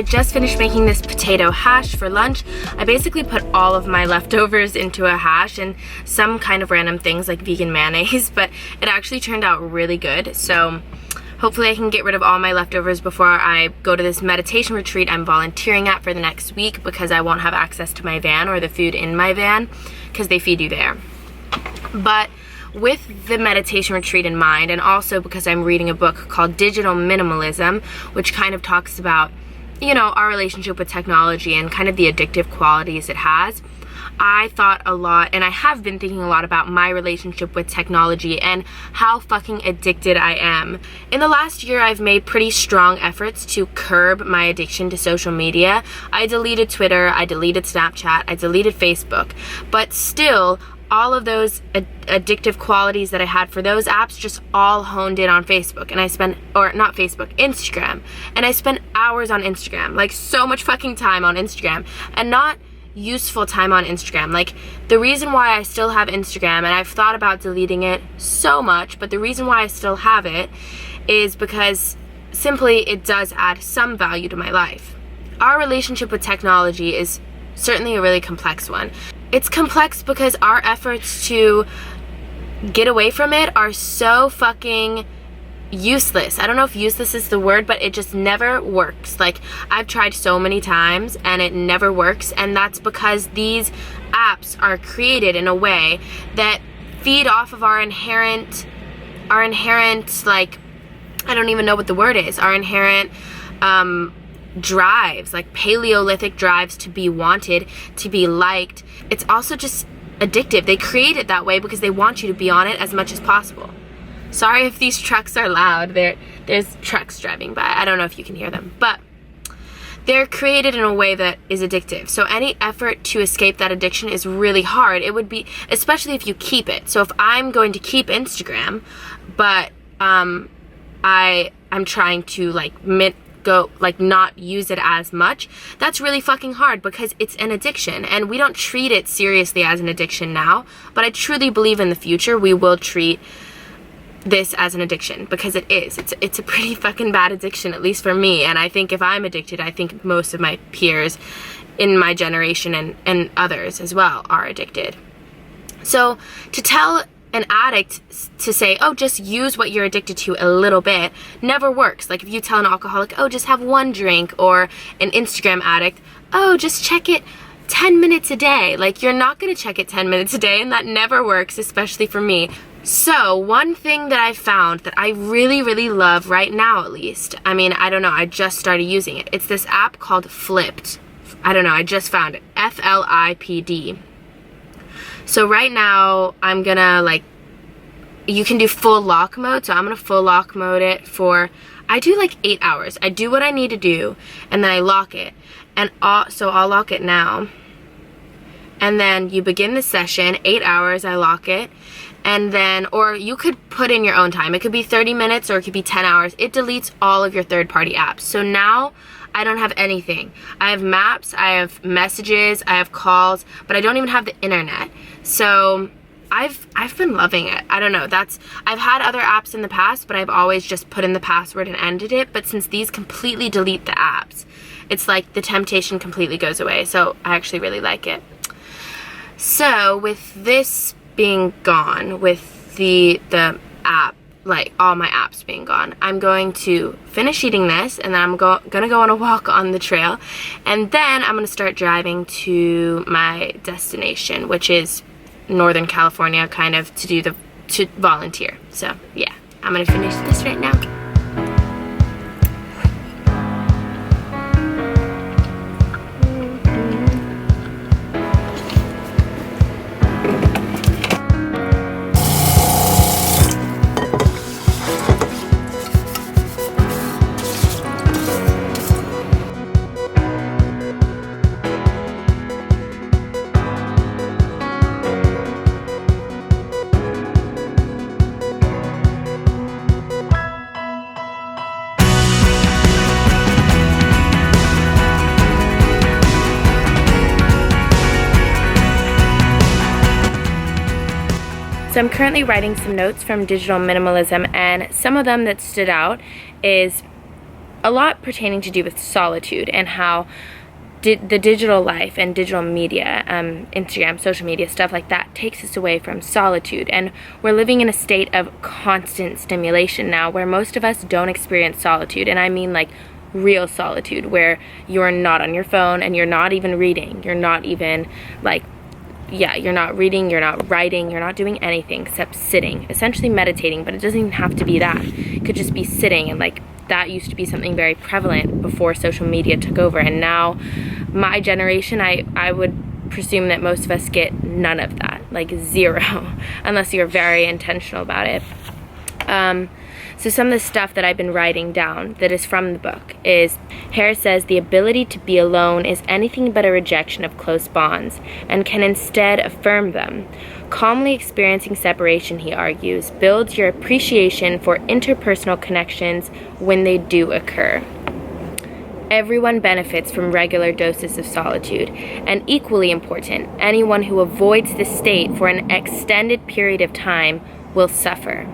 I just finished making this potato hash for lunch. I basically put all of my leftovers into a hash and some kind of random things like vegan mayonnaise, but it actually turned out really good. So hopefully I can get rid of all my leftovers before I go to this meditation retreat I'm volunteering at for the next week, because I won't have access to my van or the food in my van because they feed you there. But with the meditation retreat in mind, and also because I'm reading a book called Digital Minimalism, which kind of talks about, you know, our relationship with technology and kind of the addictive qualities it has, I thought a lot, and I have been thinking a lot about my relationship with technology and how fucking addicted I am. In the last year, I've made pretty strong efforts to curb my addiction to social media. I deleted Twitter, I deleted Snapchat, I deleted Facebook, but still, all of those addictive qualities that I had for those apps just all honed in on Facebook. And I spent, or not Facebook, Instagram. And I spent hours on Instagram, like so much fucking time on Instagram, and not useful time on Instagram. Like, the reason why I still have Instagram, and I've thought about deleting it so much, but the reason why I still have it is because simply it does add some value to my life. Our relationship with technology is certainly a really complex one. It's complex because our efforts to get away from it are so fucking useless. I don't know if useless is the word, but it just never works. Like, I've tried so many times and it never works, and that's because these apps are created in a way that feed off of our inherent like, I don't even know what the word is, our inherent drives, like Paleolithic drives to be wanted, to be liked. It's also just addictive. They create it that way because they want you to be on it as much as possible. Sorry if these trucks are loud. There's trucks driving by. I don't know if you can hear them, but they're created in a way that is addictive. So any effort to escape that addiction is really hard. It would be, especially if you keep it. So if I'm going to keep Instagram, but I'm trying to not use it as much, that's really fucking hard because it's an addiction, and we don't treat it seriously as an addiction now, but I truly believe in the future we will treat this as an addiction, because it is. It's a pretty fucking bad addiction, at least for me, and I think if I'm addicted, I think most of my peers in my generation and others as well are addicted. So to tell an addict to say, oh, just use what you're addicted to a little bit, never works. Like, if you tell an alcoholic, oh, just have one drink, or an Instagram addict, oh, just check it 10 minutes a day. Like, you're not gonna check it 10 minutes a day, and that never works, especially for me. So one thing that I found that I really, really love right now, at least, I mean, I don't know, I just started using it. It's this app called Flipped. I don't know, I just found it. F-L-I-P-D. So right now, I'm gonna, like, you can do full lock mode, so I'm gonna full lock mode it for, I do like 8 hours. I do what I need to do, and then I lock it. And so I'll lock it now. And then you begin the session, 8 hours, I lock it. And then, or you could put in your own time. It could be 30 minutes or it could be 10 hours. It deletes all of your third-party apps. So now I don't have anything. I have maps, I have messages, I have calls, but I don't even have the internet. So I've been loving it. I don't know, I've had other apps in the past, but I've always just put in the password and ended it. But since these completely delete the apps, it's like the temptation completely goes away. So I actually really like it. So with this being gone, with the app, like all my apps being gone, I'm going to finish eating this, and then I'm gonna go on a walk on the trail, and then I'm gonna start driving to my destination, which is Northern California, kind of to volunteer. So yeah, I'm gonna finish this right now. So I'm currently writing some notes from Digital Minimalism, and some of them that stood out is a lot pertaining to do with solitude and how the digital life and digital media, Instagram, social media, stuff like that, takes us away from solitude. And we're living in a state of constant stimulation now where most of us don't experience solitude. And I mean like real solitude, where you're not on your phone and you're not even reading. You're not even like, yeah, you're not reading, you're not writing, you're not doing anything except sitting, essentially meditating. But it doesn't even have to be that. It could just be sitting, and like that used to be something very prevalent before social media took over. And now my generation, I would presume that most of us get none of that, like zero, unless you're very intentional about it. So some of the stuff that I've been writing down that is from the book is, Harris says, the ability to be alone is anything but a rejection of close bonds and can instead affirm them. Calmly experiencing separation, he argues, builds your appreciation for interpersonal connections when they do occur. Everyone benefits from regular doses of solitude, and equally important, anyone who avoids this state for an extended period of time will suffer.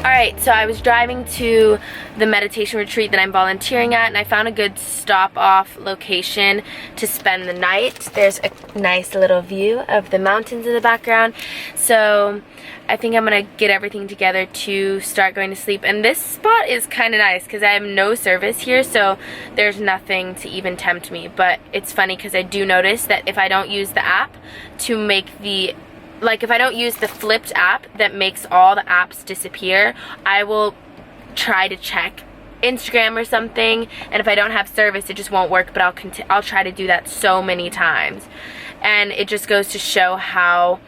Alright, so I was driving to the meditation retreat that I'm volunteering at, and I found a good stop-off location to spend the night. There's a nice little view of the mountains in the background, so I think I'm gonna get everything together to start going to sleep. And this spot is kind of nice because I have no service here, so there's nothing to even tempt me. But it's funny because I do notice that if I don't use the app to make the if I don't use the flipped app that makes all the apps disappear, I will try to check Instagram or something, and if I don't have service, it just won't work, but I'll try to do that so many times. And it just goes to show how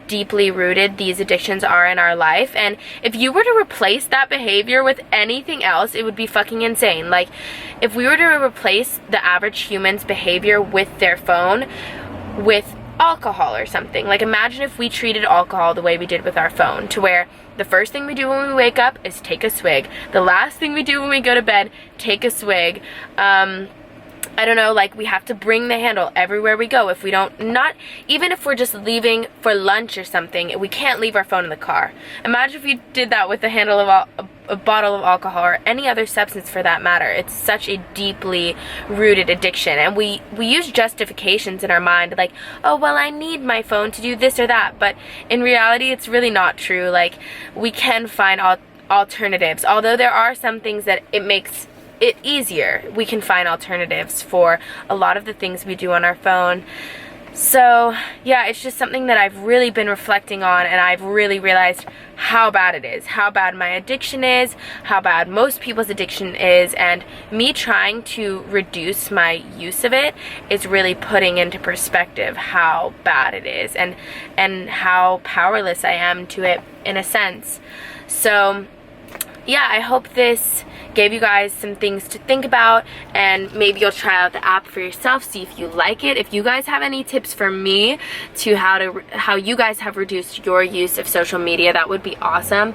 deeply rooted these addictions are in our life. And if you were to replace that behavior with anything else, it would be fucking insane. Like, if we were to replace the average human's behavior with their phone with alcohol or something. Like, imagine if we treated alcohol the way we did with our phone, to where the first thing we do when we wake up is take a swig. The last thing we do when we go to bed, take a swig. I don't know, like, we have to bring the handle everywhere we go. If we don't, not even if we're just leaving for lunch or something, we can't leave our phone in the car. Imagine if you did that with the handle of a bottle of alcohol or any other substance for that matter. It's such a deeply rooted addiction, and we use justifications in our mind, like, oh, well, I need my phone to do this or that, but in reality it's really not true. Like, we can find alternatives. Although there are some things that it makes it easier, we can find alternatives for a lot of the things we do on our phone. So yeah, it's just something that I've really been reflecting on, and I've really realized how bad it is, how bad my addiction is, how bad most people's addiction is, and me trying to reduce my use of it is really putting into perspective how bad it is, and how powerless I am to it in a sense. So yeah, I hope this gave you guys some things to think about, and maybe you'll try out the app for yourself, see if you like it. If you guys have any tips for me to how you guys have reduced your use of social media, that would be awesome.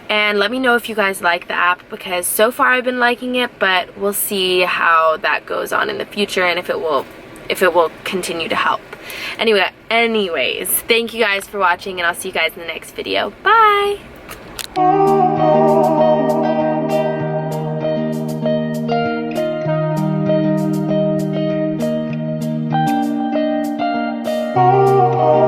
And let me know if you guys like the app, because so far I've been liking it, but we'll see how that goes on in the future, and if it will continue to help. Anyways, thank you guys for watching, and I'll see you guys in the next video. Bye! Oh,